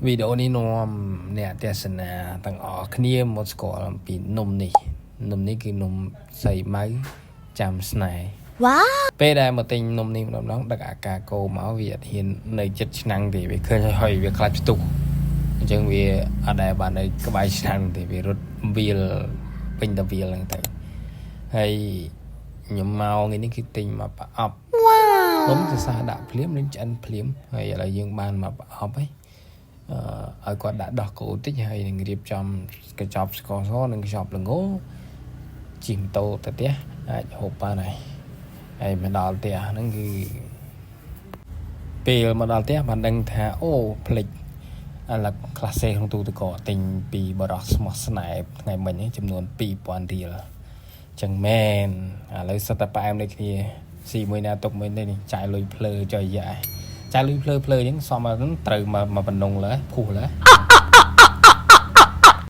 វីដេអូនេះនាំអ្នកទេសនាទាំងអស់គ្នាមកស្គាល់អំពីនំនេះគឺនំសៃម៉ៅចាំស្នេហ៍វ៉ាពេលដែលមកទិញនំនេះម្ដងដឹកអាការកោមកវាអត់ហ៊ាននៅចិត្តឆ្នាំងទេវាឃើញហើយវាខ្លាចផ្ទុះអញ្ចឹងវាអត់ដែលបាននៅក្បែរឆ្នាំងទេវារត់វាលពេញតាវាលហ្នឹងទៅហើយខ្ញុំមកថ្ងៃនេះគឺទិញមកប្រអប់វ៉ានំសរសើរដាក់ភ្លាមនឹងឆ្អិនភ្លាមហើយឥឡូវយើងបានមកប្រអប់ហើយឲ្យគាត់ដាក់ដោះគោតិចហើយនឹងរៀបចំកញ្ចប់ស្ករសនិងកញ្ចប់ល្ងជិះម៉ូតូទៅផ្ទះអាចហូបបានហើយមកដល់ផ្ទះហ្នឹងគឺពេលមកដល់ផ្ទះបានដឹងថាអូផ្លេចអាឡឹកក្លាសេក្នុងទូទឹកកកទិញពីបរោះស្មោះស្នេហ៍ថ្ងៃមិញចំនួន 2000 រៀលចឹងមែនឥឡូវសិតតែផ្អែមដូចគ្នាស៊ីមួយណាទុកមួយនេះចាយលុយភ្លើចុយយ៉ាចាយលុយភ្លើអញ្ចឹងសមមកត្រូវមកបណ្ដុងលើពុះលើ